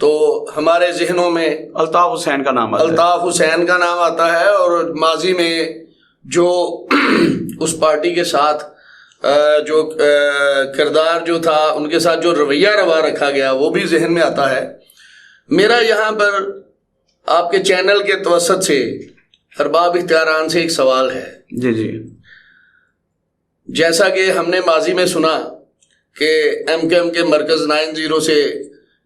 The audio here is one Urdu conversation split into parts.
تو ہمارے ذہنوں میں الطاف حسین کا نام آتا ہے. الطاف حسین کا نام آتا ہے، اور ماضی میں جو اس پارٹی کے ساتھ جو کردار جو تھا، ان کے ساتھ جو رویہ روا رکھا گیا، وہ بھی ذہن میں آتا ہے. میرا یہاں پر آپ کے چینل کے توسط سے ارباب اختیاران سے ایک سوال ہے. جی جی. جیسا کہ ہم نے ماضی میں سنا کہ ایم کیو ایم کے مرکز 90 سے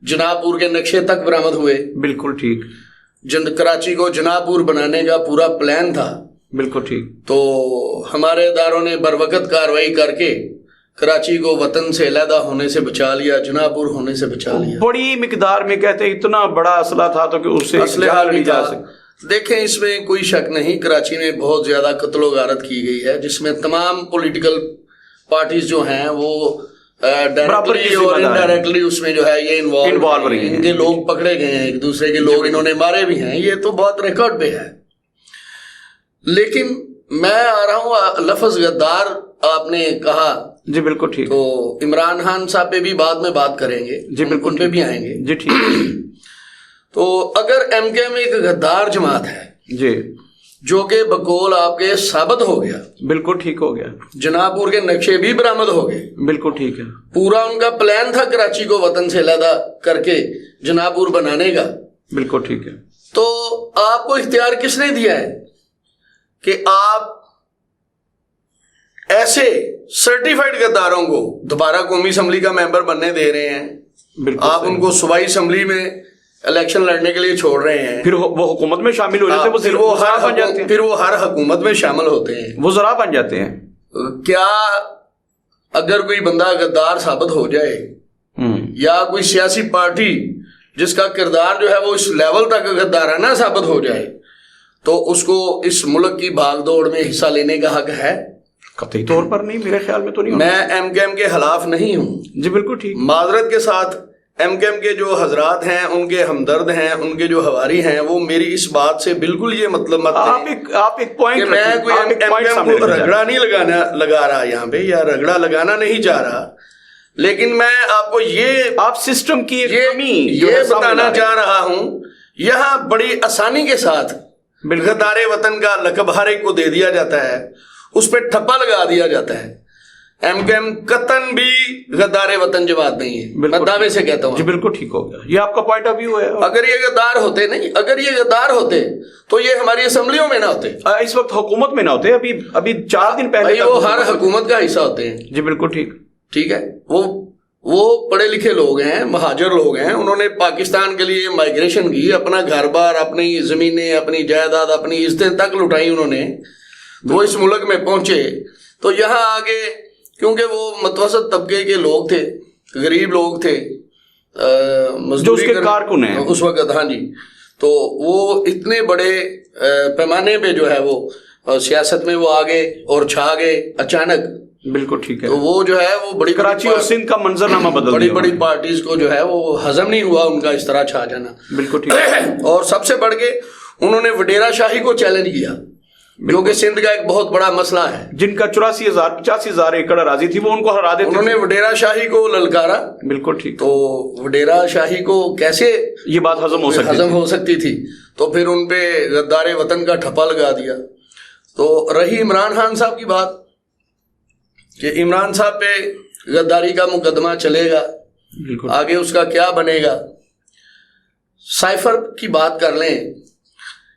جناح پور کے نقشے تک برآمد ہوئے. بالکل ٹھیک. کراچی کو جناح پور بنانے کا پورا پلان تھا. بالکل ٹھیک. تو ہمارے اداروں نے بروقت کارروائی کر کے کراچی کو وطن سے علیحدہ ہونے سے بچا لیا، جناح پور ہونے سے بچا لیا. بڑی مقدار میں کہتے ہیں اتنا بڑا اسلحہ تھا تو کہ اس سے اسلحہ نہیں جا سکتا. دیکھیں اس میں کوئی شک نہیں، کراچی میں بہت زیادہ قتل و غارت کی گئی ہے، جس میں تمام پولیٹیکل پارٹیز جو ہیں وہ ڈائریکٹلی اور انڈائریکٹلی اس میں جو ہے یہ انوالو رہی ہیں. ان کے لوگ پکڑے گئے ہیں، ایک دوسرے کے لوگ انہوں نے مارے بھی ہیں، یہ تو بہت ریکارڈ پہ ہے. لیکن میں آ رہا ہوں لفظ غدار آپ نے کہا. جی بالکل ٹھیک. تو عمران خان صاحب پہ بھی بعد میں بات کریں گے. جی بالکل، ان پہ بھی آئیں گے. جی ٹھیک. تو اگر ایم کے ایم ایک غدار جماعت ہے جی، جو کہ بقول آپ کے ثابت ہو گیا، بالکل ٹھیک ہو گیا، جناح پور کے نقشے بھی برآمد ہو گئے، بالکل ٹھیک ہے، پورا ان کا پلان تھا کراچی کو وطن سے علیحدہ کر کے جناح پور بنانے کا، بالکل ٹھیک ہے، تو آپ کو اختیار کس نے دیا ہے کہ آپ ایسے سرٹیفائڈ غداروں کو دوبارہ قومی اسمبلی کا ممبر بننے دے رہے ہیں؟ آپ ان کو صوبائی اسمبلی میں الیکشن لڑنے کے لیے چھوڑ رہے ہیں، پھر وہ حکومت میں شامل ہو جاتے ہیں، پھر وہ ہر حکومت میں شامل ہوتے ہیں، وہ ذرا بن جاتے ہیں. کیا اگر کوئی بندہ غدار ثابت ہو جائے یا کوئی سیاسی پارٹی جس کا کردار جو ہے وہ اس لیول تک غدارانہ ثابت ہو جائے تو اس کو اس ملک کی بھاگ دوڑ میں حصہ لینے کا حق ہے؟ قطعی طور پر نہیں، میرے خیال میں تو نہیں. میں ایم کے ایم کے خلاف نہیں ہوں. جی بالکل ٹھیک. معذرت کے ساتھ ایم کے ایم کے جو حضرات ہیں، ان کے ہمدرد ہیں، ان کے جو حواری ہیں، وہ میری اس بات سے بالکل یہ مطلب مت لیں آپ ایک پوائنٹ کہ میں کوئی ایم کے ایم کو رگڑا نہیں لگا رہا یہاں پہ، یا رگڑا لگانا نہیں چاہ رہا، لیکن میں آپ کو آپ سسٹم کی یہ بتانا چاہ رہا ہوں. یہاں بڑی آسانی کے ساتھ غدار وطن کا لقب ہر ایک کو دے دیا جاتا ہے، اس پہ ٹھپا لگا دیا جاتا ہے. ایم کے ایم قطن بھی غدار وطن جماعت نہیں ہے، میں دعوے سے کہتا ہوں. جی بالکل ٹھیک ہو گیا، یہ آپ کا پوائنٹ آف ویو ہے. اگر یہ غدار ہوتے اگر یہ غدار ہوتے تو یہ ہماری اسمبلیوں میں نہ ہوتے، اس وقت حکومت میں نہ ہوتے. ابھی 4 دن پہلے وہ ہر حکومت کا حصہ ہوتے ہیں. جی بالکل ٹھیک. ٹھیک ہے، وہ پڑھے لکھے لوگ ہیں، مہاجر لوگ ہیں، انہوں نے پاکستان کے لیے مائگریشن کی، اپنا گھر بار، اپنی زمینیں، اپنی جائیداد، اپنی عزتیں تک لٹائی انہوں نے، وہ اس ملک میں پہنچے. تو یہاں آگے کیونکہ وہ متوسط طبقے کے لوگ تھے، غریب لوگ تھے، مزدوری کارکن ہیں اس وقت. ہاں جی. تو وہ اتنے بڑے پیمانے پہ جو ہے وہ سیاست میں وہ آگے اور چھا گئے اچانک. بالکل ٹھیک ہے. تو وہ جو ہے وہ بڑی کراچی اور سندھ کا منظرنامہ بدل بڑی بڑی پارٹیز کو جو ہے وہ ہضم نہیں ہوا ان کا اس طرح چھا جانا. بالکل ٹھیک ہے. اور سب سے بڑھ کے انہوں نے وڈیرا شاہی کو چیلنج کیا، جو کہ سندھ کا ایک بہت بڑا مسئلہ ہے، جن کا 84,000-85,000 ایکڑ اراضی تھی، وہ ان کو ہرا دیتے. انہوں نے وڈیرا شاہی کو للکارا. بالکل ٹھیک. تو وڈیرا شاہی کو کیسے یہ بات ہضم ہو سکتی تھی؟ تو پھر ان پہ غدار وطن کا ٹھپا لگا دیا. تو رہی عمران خان صاحب کی بات کہ عمران صاحب پہ غداری کا مقدمہ چلے گا، آگے اس کا کیا بنے گا. سائفر کی بات کر لیں.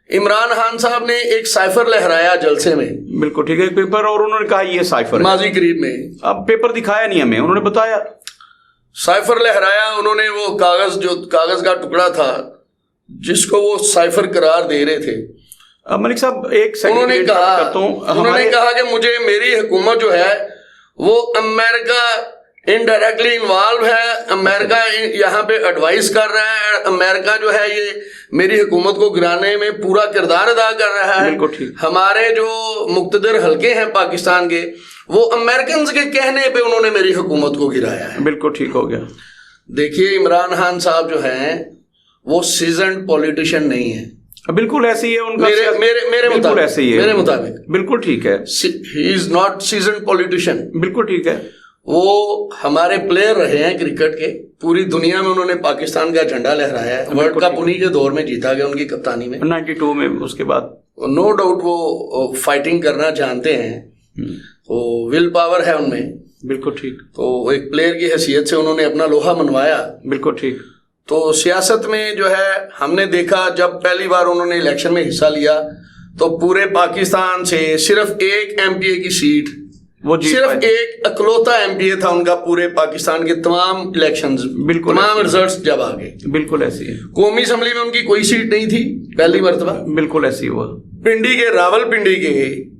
عمران خان صاحب نے ایک سائفر لہرایا جلسے میں. بالکل ٹھیک ہے، پیپر، اور انہوں نے کہا یہ سائفر ماضی قریب میں. اب پیپر دکھایا نہیں ہمیں، انہوں نے بتایا سائفر لہرایا. انہوں نے وہ کاغذ کا ٹکڑا تھا جس کو وہ سائفر قرار دے رہے تھے. ملک صاحب ایک سیکنڈ، انہوں نے کہا کہ مجھے میری حکومت جو ہے وہ امریکہ انڈائریکٹلی انوالو ہے، امریکہ یہاں پہ ایڈوائز کر رہا ہے، امریکہ جو ہے یہ میری حکومت کو گرانے میں پورا کردار ادا کر رہا ہے. ہمارے جو مقتدر حلقے ہیں پاکستان کے، وہ امریکنز کے کہنے پہ انہوں نے میری حکومت کو گرایا ہے. بالکل ٹھیک ہو گیا. دیکھیے عمران خان صاحب جو ہیں وہ سیزنڈ پولیٹیشین نہیں ہیں. بالکل ایسے ہی ہے ان کا، میرے مطابق بالکل ٹھیک ہے. ہی از ناٹ سیزنڈ پولیٹیشین. بالکل ٹھیک ہے. وہ ہمارے پلیئر رہے ہیں کرکٹ کے، پوری دنیا میں انہوں نے پاکستان کا جھنڈا لہرایا ہے، ورلڈ کپ انہی کے دور میں جیتا گیا ان کی کپتانی میں 92 میں، اس کے بعد نو ڈاؤٹ وہ فائٹنگ کرنا جانتے ہیں، وہ ول پاور ہے ان میں، بالکل ٹھیک، تو ایک پلیئر کی حیثیت سے انہوں نے اپنا لوہا منوایا۔ بالکل ٹھیک۔ تو سیاست میں جو ہے ہم نے دیکھا جب پہلی بار انہوں نے الیکشن میں حصہ لیا تو پورے پاکستان سے صرف ایک ایم پی اے کی سیٹ، وہ صرف ایک اکلوتا ایم پی اے تھا ان کا پورے پاکستان کے تمام الیکشنز، تمام ریزلٹس جب آ گئے۔ بالکل ایسی ہے، قومی اسمبلی میں ان کی کوئی سیٹ نہیں تھی پہلی مرتبہ، بالکل ایسی ہوا۔ پنڈی کے راول پنڈی کے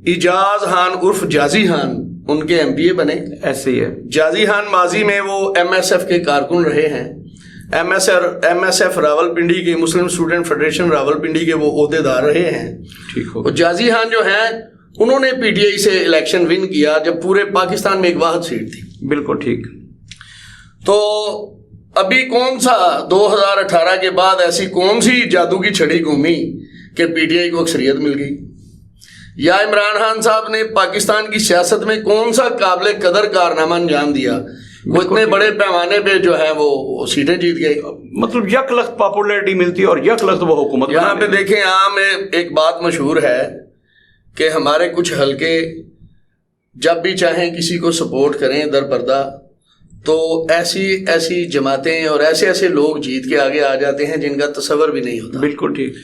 اعجاز خان عرف جازی خان ان کے ایم پی اے بنے۔ ایسے ہی ہے، جازی خان ماضی میں وہ ایم ایس ایف کے کارکن رہے ہیں، M S F Rawalpindi کے، Muslim student federation Rawalpindi کے وہ عہدے دار رہے ہیں۔ ٹھیک ہو، اور جازی خان جو ہیں انہوں نے پی ٹی آئی سے الیکشن ون کیا جب پورے پاکستان میں ایک واحد سیٹ تھی۔ بالکل ٹھیک۔ تو ابھی کون سا 2018 کے بعد ایسی کون سی جادو کی چھڑی گھومی کہ پی ٹی آئی کو اکثریت مل گئی، یا عمران خان صاحب نے پاکستان کی سیاست میں کون سا قابل قدر کارنامہ انجام دیا، وہ اتنے بڑے پیمانے پہ جو ہے وہ سیٹیں جیت گئے، مطلب یک لخت پاپولیرٹی ملتی ہے اور یک لخت وہ حکومت۔ یہاں پہ دیکھیں عام ایک بات مشہور ہے کہ ہمارے کچھ حلقے جب بھی چاہیں کسی کو سپورٹ کریں در پردہ، تو ایسی جماعتیں اور ایسے لوگ جیت کے آگے آ جاتے ہیں جن کا تصور بھی نہیں ہوتا۔ بالکل ٹھیک۔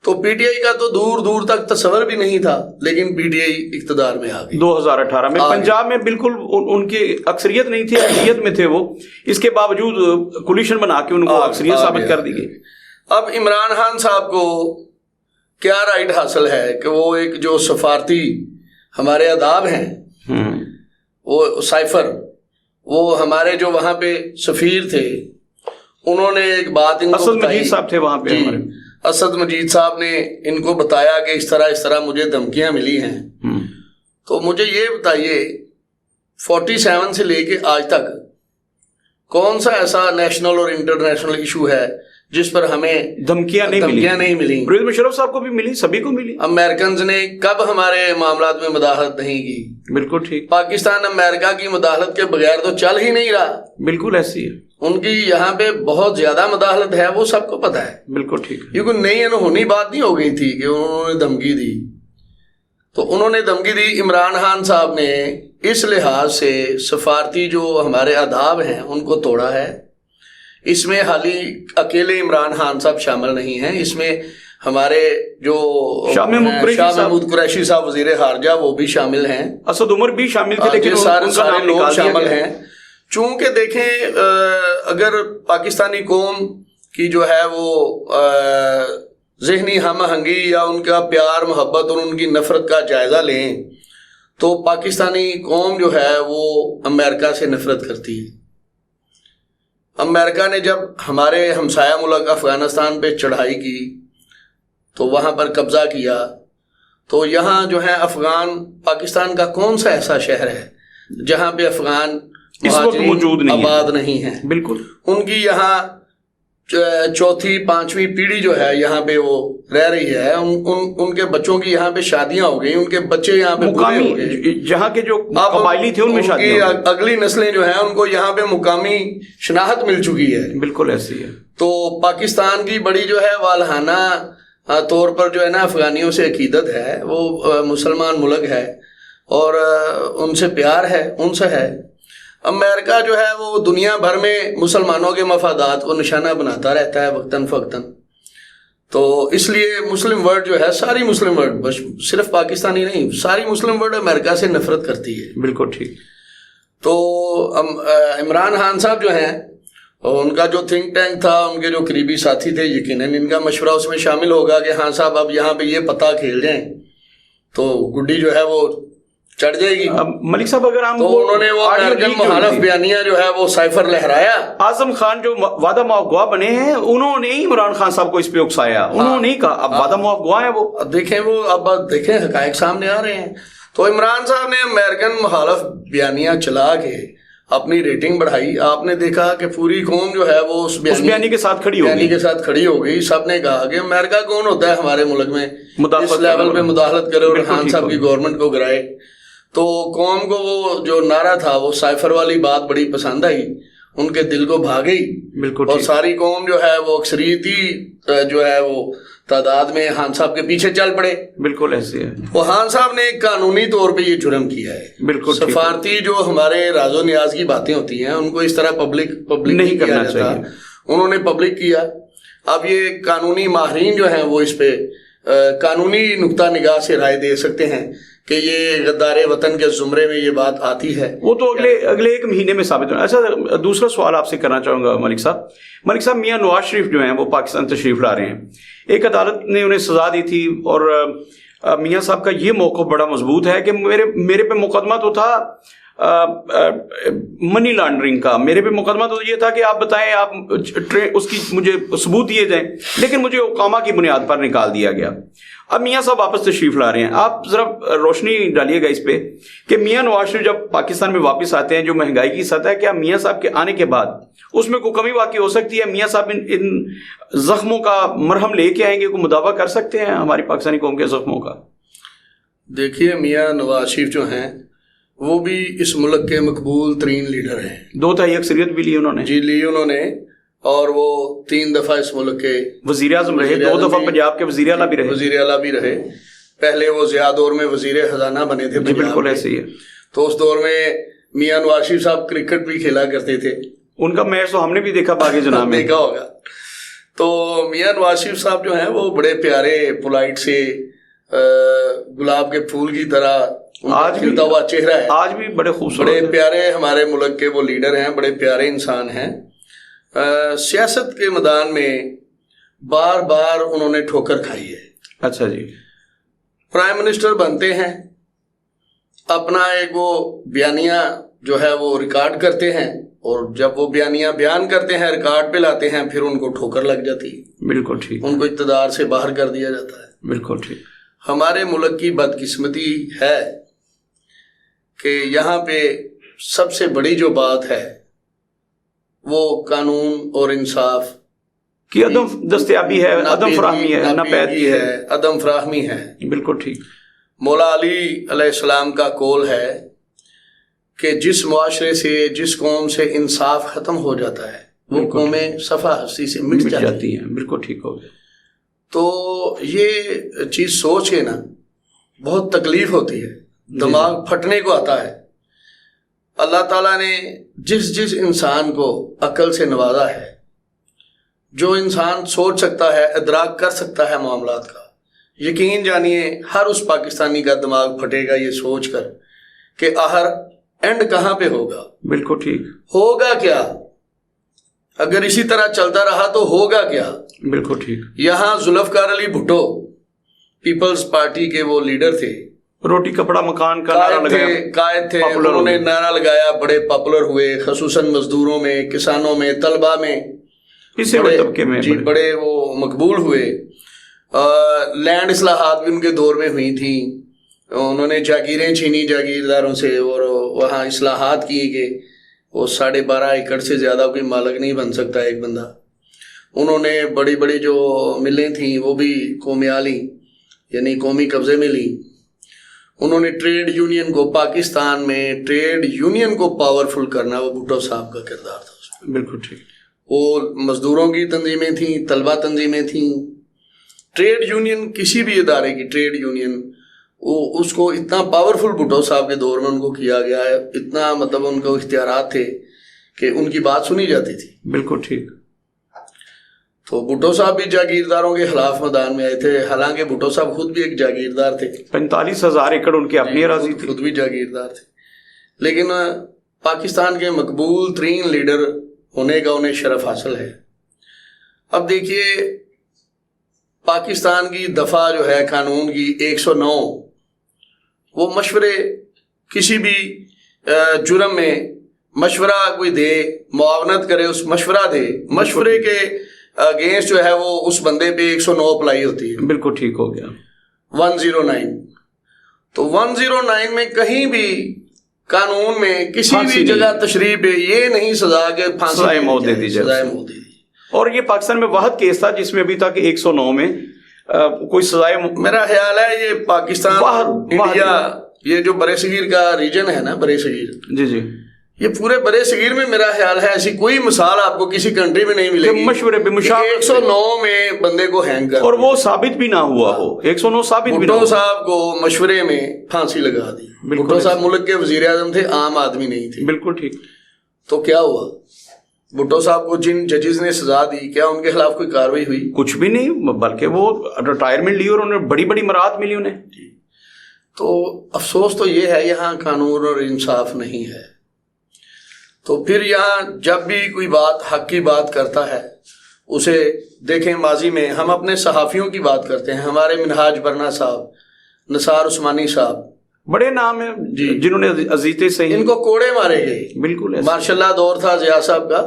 تو پی ٹی آئی کا تو دور دور تک تصور بھی نہیں تھا، لیکن پی ٹی آئی اقتدار میں آ گئی 2018 میں۔ پنجاب میں بالکل ان کی اکثریت نہیں تھی، اقلیت میں تھے وہ، اس کے باوجود کولیشن بنا کے ان کو اکثریت ثابت کر دی گئی۔ اب عمران خان صاحب کو کیا رائٹ حاصل ہے کہ وہ ایک جو سفارتی ہمارے آداب ہیں، وہ سائفر، وہ ہمارے جو وہاں پہ سفیر تھے، انہوں نے ایک بات ان کو اسد مجید صاحب تھے وہاں پہ ہمارے، اسد مجید صاحب نے ان کو بتایا کہ اس طرح مجھے دھمکیاں ملی ہیں۔ تو مجھے یہ بتائیے 47 سے لے کے آج تک کون سا ایسا نیشنل اور انٹرنیشنل ایشو ہے جس پر ہمیں دھمکیاں نہیں ملی؟ پرویز مشرف صاحب کو بھی ملی، سبھی کو ملی۔ امریکنز نے کب ہمارے معاملات میں مداخلت نہیں کی؟ بالکل ٹھیک۔ پاکستان امریکہ کی مداخلت کے بغیر تو چل ہی نہیں رہا۔ بالکل ایسی ہے، ان کی یہاں پہ بہت زیادہ مداخلت ہے، وہ سب کو پتہ ہے۔ بالکل ٹھیک۔ یہ کوئی نئی انہونی بات نہیں ہو گئی تھی کہ انہوں نے دھمکی دی، تو انہوں نے دھمکی دی۔ عمران خان صاحب نے اس لحاظ سے سفارتی جو ہمارے آداب ہیں ان کو توڑا ہے۔ اس میں حالی اکیلے عمران خان صاحب شامل نہیں ہیں، اس میں ہمارے جو شاہ محمود قریشی صاحب وزیر خارجہ وہ بھی شامل ہیں، اسد عمر بھی شامل تھے، لیکن سارے لوگ شامل ہیں۔ چونکہ دیکھیں اگر پاکستانی قوم کی جو ہے وہ ذہنی ہم آہنگی یا ان کا پیار محبت اور ان کی نفرت کا جائزہ لیں تو پاکستانی قوم جو ہے وہ امریکہ سے نفرت کرتی ہے۔ امریکہ نے جب ہمارے ہمسایہ ملک افغانستان پہ چڑھائی کی تو وہاں پر قبضہ کیا، تو یہاں جو ہے پاکستان کا کون سا ایسا شہر ہے جہاں پہ افغان موجود نہیں، آباد نہیں ہے؟ بالکل۔ ان کی یہاں چوتھی پانچویں پیڑھی جو ہے یہاں پہ وہ رہ رہی ہے، ان کے بچوں کی یہاں پہ شادیاں ہو گئی، ان کے بچے یہاں پہ بوڑھے ہو گئے، جہاں کے جو قبائلی تھے ان میں شادیاں، اگلی نسلیں جو ہیں ان کو یہاں پہ مقامی شناخت مل چکی ہے۔ بالکل ایسی ہے۔ تو پاکستان کی بڑی جو ہے والہانہ طور پر جو ہے نا افغانیوں سے عقیدت ہے، وہ مسلمان ملک ہے اور ان سے پیار ہے، ان سے ہے۔ امریکہ جو ہے وہ دنیا بھر میں مسلمانوں کے مفادات کو نشانہ بناتا رہتا ہے وقتاً فوقتاً، تو اس لیے مسلم ورلڈ جو ہے، ساری مسلم ورلڈ، بس صرف پاکستانی نہیں، ساری مسلم ورلڈ امریکہ سے نفرت کرتی ہے۔ بالکل ٹھیک۔ تو عمران خان صاحب جو ہیں، ان کا جو تھنک ٹینک تھا، ان کے جو قریبی ساتھی تھے، یقیناً ان کا مشورہ اس میں شامل ہوگا کہ ہاں صاحب اب یہاں پہ یہ پتہ کھیل جائیں تو گڈی جو ہے وہ چڑھ جائے گی۔ ملک صاحب اگر ہم، تو انہوں نے وہ امریکن مخالف بیانیہ جو ہے وہ سائفر لہرایا۔ اعظم خان جو وعدہ معاف گواہ بنے ہیں انہوں نے ہی عمران خان صاحب کو اس پہ اکسایا، انہوں نے ہی کہا اب وعدہ معاف گواہ ہیں وہ، دیکھیں وہ اب دیکھیں حقائق سامنے آ رہے ہیں۔ تو عمران صاحب نے امریکن مخالف بیانیہ چلا کے اپنی ریٹنگ بڑھائی۔ آپ نے دیکھا کہ پوری قوم جو ہے وہ اس بیانی کے ساتھ کھڑی ہو گئی۔ سب نے کہا کہ امریکہ کون ہوتا ہے ہمارے ملک میں اس لیول پہ مداخلت کرے اور خان صاحب کی گورنمنٹ کو گرائے۔ تو قوم کو وہ جو نعرہ تھا وہ سائفر والی بات بڑی پسند آئی, ان کے دل کو بھا گئی, بالکل, اور ساری قوم جو ہے وہ اکثریتی جو ہے وہ تعداد میں خان صاحب کے پیچھے چل پڑے. بالکل ایسے ہے. وہ خان صاحب نے قانونی طور پہ یہ جرم کیا ہے. بالکل سفارتی جو ہمارے راز و نیاز کی باتیں ہوتی ہیں ان کو اس طرح پبلک نہیں کرنا چاہیے, انہوں نے پبلک کیا. اب یہ قانونی ماہرین جو ہیں وہ اس پہ قانونی نقطہ نگاہ سے رائے دے سکتے ہیں کہ یہ غدار وطن کے زمرے میں یہ بات آتی ہے. وہ تو اگلے ایک مہینے میں ثابت ہونا. اچھا, دوسرا سوال آپ سے کرنا چاہوں گا ملک صاحب, میاں نواز شریف جو ہیں وہ پاکستان تشریف لا رہے ہیں. ایک عدالت نے انہیں سزا دی تھی اور میاں صاحب کا یہ موقف بڑا مضبوط ہے کہ میرے پہ مقدمہ تو تھا منی لانڈرنگ کا, میرے پہ مقدمہ تو یہ تھا کہ آپ بتائیں, آپ اس کی مجھے ثبوت دیے جائیں, لیکن مجھے اقامہ کی بنیاد پر نکال دیا گیا. اب میاں صاحب واپس تشریف لا رہے ہیں. آپ ذرا روشنی ڈالیے گا اس پہ کہ میاں نواز شریف جب پاکستان میں واپس آتے ہیں, جو مہنگائی کی سطح ہے, کیا میاں صاحب کے آنے کے بعد اس میں کوئی کمی واقع ہو سکتی ہے؟ میاں صاحب ان زخموں کا مرہم لے کے آئیں گے, کوئی مداوع کر سکتے ہیں ہماری پاکستانی قوم کے زخموں کا؟ دیکھیے, میاں نواز شریف جو ہیں وہ بھی اس ملک کے مقبول ترین لیڈر ہیں. 2/3 اکثریت بھی لی انہوں نے. جی لی انہوں نے, اور وہ 3 دفعہ اس ملک کے وزیر اعظم رہے, 2 دفعہ پنجاب کے وزیر اعلیٰ بھی رہے. پہلے وہ ضیاء دور میں وزیر خزانہ بنے تھے. بالکل ایسے ہی ہے. تو اس دور میں میاں نواز شریف صاحب کرکٹ بھی کھیلا کرتے تھے. ان کا میچ تو ہم نے بھی دیکھا باغ جناح میں, دیکھا ہوگا. تو میاں نواز شریف صاحب جو ہیں وہ بڑے پیارے, پولائٹ سے, گلاب کے پھول کی طرح آج کھلتا ہوا چہرہ ہے. آج بھی بڑے خوبصورت, بڑے پیارے ہمارے ملک کے وہ لیڈر ہیں, بڑے پیارے انسان ہیں. سیاست کے میدان میں بار بار انہوں نے ٹھوکر کھائی ہے. اچھا جی. پرائم منسٹر بنتے ہیں, اپنا ایک وہ بیانیہ جو ہے وہ ریکارڈ کرتے ہیں, اور جب وہ بیانیہ بیان کرتے ہیں, ریکارڈ پہ لاتے ہیں, پھر ان کو ٹھوکر لگ جاتی ہے. بالکل ٹھیک. ان کو اقتدار سے باہر کر دیا جاتا ہے. بالکل ٹھیک. ہمارے ملک کی بدقسمتی ہے کہ یہاں پہ سب سے بڑی جو بات ہے وہ قانون اور انصاف کی عدم دستیابی ہے, عدم فراہمی ہے, ناپیدگی ہے, عدم فراہمی ہے. بالکل ٹھیک. مولا علی علیہ السلام کا قول ہے کہ جس معاشرے سے, جس قوم سے انصاف ختم ہو جاتا ہے وہ قومیں صفحہ ہستی سے مٹ جاتی ہیں. بالکل ٹھیک ہو گیا. تو یہ چیز سوچ کے نا بہت تکلیف ہوتی ہے, دماغ پھٹنے کو آتا ہے. اللہ تعالیٰ نے جس انسان کو عقل سے نوازا ہے, جو انسان سوچ سکتا ہے, ادراک کر سکتا ہے معاملات کا, یقین جانیے ہر اس پاکستانی کا دماغ پھٹے گا یہ سوچ کر کہ آخر اینڈ کہاں پہ ہوگا. بالکل ٹھیک. ہوگا کیا اگر اسی طرح چلتا رہا تو ہوگا کیا. بالکل ٹھیک. یہاں ذوالفقار علی بھٹو پیپلز پارٹی کے وہ لیڈر تھے, روٹی کپڑا مکان کا نعرہ لگایا, قائد تھے, انہوں نے نعرہ لگایا, بڑے پاپولر ہوئے, خصوصاً مزدوروں میں, کسانوں میں, طلبہ میں, کسی بڑے طبقے میں جی بڑے وہ مقبول ہوئے. لینڈ اصلاحات بھی ان کے دور میں ہوئی تھیں, انہوں نے جاگیریں چھینی جاگیرداروں سے, اور وہاں اصلاحات کی کہ وہ 12.5 ایکڑ سے زیادہ کوئی مالک نہیں بن سکتا ایک بندہ. انہوں نے بڑی بڑی جو ملیں تھیں وہ بھی قومیالی یعنی قومی قبضے میں لی. انہوں نے ٹریڈ یونین کو, پاکستان میں ٹریڈ یونین کو پاورفل کرنا وہ بھٹو صاحب کا کردار تھا. بالکل ٹھیک. وہ مزدوروں کی تنظیمیں تھیں, طلبہ تنظیمیں تھیں. ٹریڈ یونین, کسی بھی ادارے کی ٹریڈ یونین, وہ اس کو اتنا پاورفل بھٹو صاحب کے دور میں ان کو کیا گیا ہے, اتنا مطلب ان کو اختیارات تھے کہ ان کی بات سنی جاتی تھی. بالکل ٹھیک. تو بھٹو صاحب بھی جاگیرداروں کے خلاف میدان میں آئے تھے, حالانکہ بھٹو صاحب خود بھی ایک جاگیردار تھے. 45,000 ایکڑ ان کی اپنی اراضی تھی, خود بھی جاگیردار تھے. لیکن پاکستان کے مقبول ترین لیڈر ہونے کا انہیں شرف حاصل ہے. اب دیکھیے, پاکستان کی دفعہ جو ہے قانون کی 109, وہ مشورے کسی بھی جرم میں مشورہ کوئی دے, معاونت کرے, اس مشورہ دے, مشورے کے اگینسٹ جو ہے وہ اس بندے پہ 109 اپلائی ہوتی ہے. بالکل ٹھیک ہو گیا. 109. تو 109 میں کہیں بھی قانون میں کسی بھی جگہ تشریح پہ یہ نہیں سزا کہ سزائے موت دے دی جائے. اور یہ پاکستان میں واحد کیس تھا جس میں ابھی تک 109 میں کوئی سزائے, میرا خیال ہے یہ پاکستان انڈیا یہ جو برے صغیر کا ریجن ہے نا، برے صغیر، جی جی، یہ پورے برے صغیر میں میرا خیال ہے ایسی کوئی مثال آپ کو کسی کنٹری میں نہیں ملے گی مشورے پہ مشاورت 109 میں بندے کو ہینگ کر، اور وہ ثابت بھی نہ ہوا ہو، 109 ثابت بھی نہ بھٹو ہوا. صاحب کو مشورے میں پھانسی لگا دی. بھٹو صاحب ملک کے وزیر اعظم تھے، عام آدمی نہیں تھے. بالکل ٹھیک. تو کیا ہوا؟ بھٹو صاحب کو جن ججز نے سزا دی، کیا ان کے خلاف کوئی کاروائی ہوئی؟ کچھ بھی نہیں، بلکہ وہ ریٹائرمنٹ لی اور انہیں بڑی بڑی مراد ملی انہیں. تو افسوس تو یہ ہے یہاں قانون اور انصاف نہیں ہے. تو پھر یہاں جب بھی کوئی بات حق کی بات کرتا ہے، اسے دیکھیں ماضی میں ہم اپنے صحافیوں کی بات کرتے ہیں، ہمارے منہاج برنا صاحب، نثار عثمانی صاحب، بڑے نام ہیں جی، جنہوں نے عزیزیں صحیح، ان کو کوڑے مارے گئے. بالکل ایسے. ماشاء اللہ دور تھا ضیاء صاحب کا،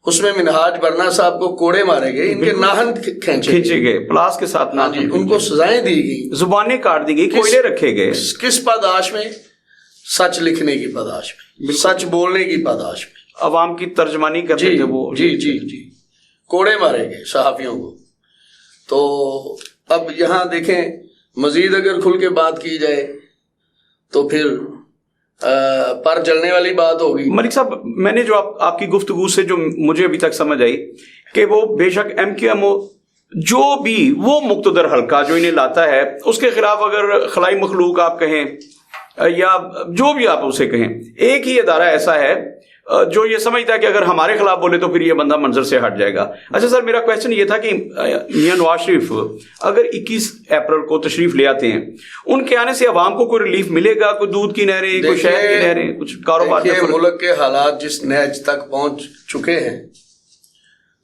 اس میں منہاج برنا صاحب کو کوڑے مارے گئے، ان کے ناخن کھینچے گئے پلاس کے ساتھ. ہاں جی، ان کو سزائیں دی گئی، زبانیں کاٹ دی گئی، کوئلے رکھے گئے. کس پاداش میں؟ سچ لکھنے کی پاداش میں، سچ بولنے کی پاداش میں. عوام کی ترجمانی کرتے تھے وہ. جی جی جی، کوڑے مارے گئے صحافیوں کو. تو اب یہاں دیکھیں مزید اگر کھل کے بات کی جائے تو پھر پر جلنے والی بات ہوگی. ملک صاحب، میں نے جو آپ کی گفتگو سے جو مجھے ابھی تک سمجھ آئی کہ وہ بے شک ایم کیو ایم جو بھی وہ مقتدر حلقہ جو انہیں لاتا ہے، اس کے خلاف اگر خلائی مخلوق آپ کہیں یا جو بھی آپ اسے کہیں، ایک ہی ادارہ ایسا ہے جو یہ سمجھتا ہے کہ اگر ہمارے خلاف بولے تو پھر یہ بندہ منظر سے ہٹ جائے گا. اچھا سر، میرا کویسچن یہ تھا کہ میاں نواز شریف اگر 21 اپریل کو تشریف لے آتے ہیں، ان کے آنے سے عوام کو کوئی ریلیف ملے گا؟ کوئی دودھ کی نہریں، کوئی شہد کی نہریں، کچھ کاروبار؟ ملک کے حالات جس نہج تک پہنچ چکے ہیں،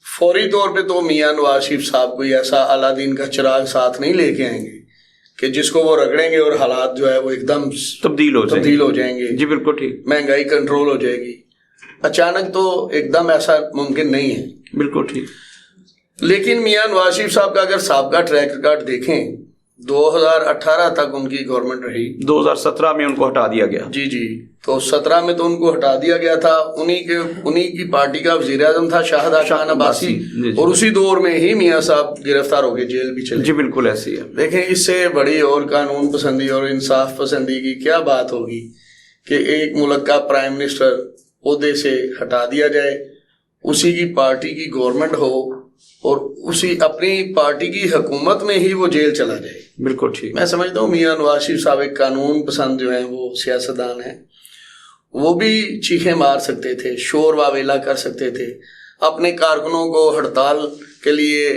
فوری طور پہ تو میاں نواز شریف صاحب کوئی ایسا الادین کا چراغ ساتھ نہیں لے کے آئیں گے کہ جس کو وہ رگڑیں گے اور حالات جو ہے وہ ایک دم تبدیل ہو جائیں گے. جی بالکل ٹھیک. مہنگائی کنٹرول ہو جائے گی. اچانک تو ایک دم ایسا ممکن نہیں ہے. بالکل ٹھیک. لیکن میاں نواز شریف صاحب کا اگر سابقہ ٹریک ریکارڈ دیکھیں، 2018 تک ان کی گورنمنٹ رہی، 2017 میں ان کو ہٹا دیا گیا. جی جی، تو 17 میں تو ان کو ہٹا دیا گیا تھا. انہی کی پارٹی کا وزیر اعظم تھا شاہد خان عباسی، اور اسی دور میں ہی میاں صاحب گرفتار ہو گئے، جیل بھی چلے. جی بالکل ایسی ہے. دیکھیں اس سے بڑی اور قانون پسندی اور انصاف پسندی کی کیا بات ہوگی کہ ایک ملک کا پرائم منسٹر عہدے سے ہٹا دیا جائے، اسی کی پارٹی کی گورنمنٹ ہو اور اسی اپنی پارٹی کی حکومت میں ہی وہ جیل چلا جائے. بالکل ٹھیک. میں سمجھتا ہوں میاں نواز شریف صاحب ایک قانون پسند جو ہیں وہ سیاستدان ہیں. وہ بھی چیخیں مار سکتے تھے، شور واویلا کر سکتے تھے، اپنے کارکنوں کو ہڑتال کے لیے،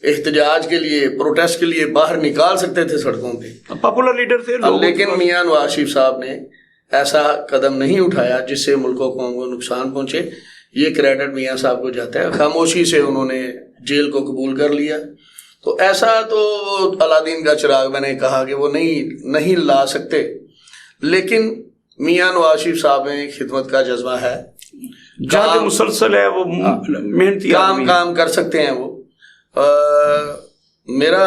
احتجاج کے لیے، پروٹیسٹ کے لیے باہر نکال سکتے تھے سڑکوں پہ، پاپولر لیڈر تھے. لیکن میاں نواز شریف صاحب نے ایسا قدم نہیں اٹھایا جس سے ملک و قوم کو نقصان پہنچے. یہ کریڈٹ میاں صاحب کو جاتا ہے. خاموشی سے انہوں نے جیل کو قبول کر لیا. تو ایسا تو الادین کا چراغ میں نے کہا کہ وہ نہیں لا سکتے، لیکن میاں نواز شریف صاحب میں خدمت کا جذبہ ہے، جہاں مسلسل ہے، وہ محنتی کام کر سکتے ہیں. وہ میرا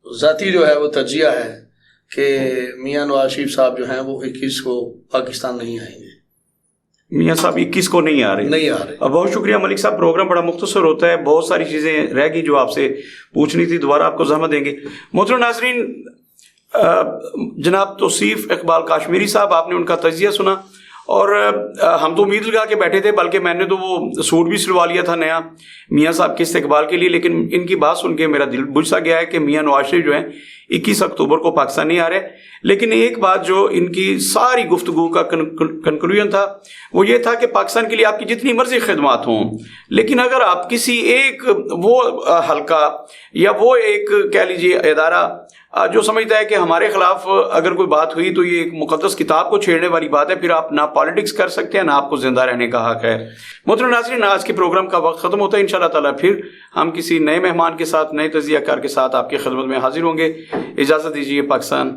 ذاتی جو ہے وہ تجزیہ ہے کہ میاں نواز شریف صاحب جو ہیں وہ 21 کو پاکستان نہیں آئیں گے. میاں صاحب 21 کو نہیں آ رہے. بہت شکریہ ملک صاحب. پروگرام بڑا مختصر ہوتا ہے، بہت ساری چیزیں رہ گئی جو آپ سے پوچھنی تھی، دوبارہ آپ کو زحمت دیں گے. محترم ناظرین، جناب توصیف اقبال کاشمیری صاحب، آپ نے ان کا تجزیہ سنا، اور ہم تو امید لگا کے بیٹھے تھے، بلکہ میں نے تو وہ سوٹ بھی سلوا لیا تھا نیا میاں صاحب کے استقبال کے لیے. لیکن ان کی بات سن کے میرا دل بجھ سا گیا ہے کہ میاں نواز شریف جو ہیں 21 اکتوبر کو پاکستان نہیں آ رہے. لیکن ایک بات جو ان کی ساری گفتگو کا کنکلوژن تھا وہ یہ تھا کہ پاکستان کے لیے آپ کی جتنی مرضی خدمات ہوں، لیکن اگر آپ کسی ایک وہ حلقہ یا وہ ایک کہہ لیجیے ادارہ جو سمجھتا ہے کہ ہمارے خلاف اگر کوئی بات ہوئی تو یہ ایک مقدس کتاب کو چھیڑنے والی بات ہے، پھر آپ نہ پالیٹکس کر سکتے ہیں، نہ آپ کو زندہ رہنے کا حق ہے. محترم ناظرین، آج کے پروگرام کا وقت ختم ہوتا ہے. انشاءاللہ تعالیٰ پھر ہم کسی نئے مہمان کے ساتھ، نئے تجزیہ کار کے ساتھ آپ کی خدمت میں حاضر ہوں گے. اجازت دیجیے. پاکستان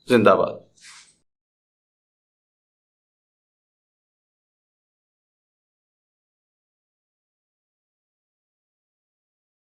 زندہ باد.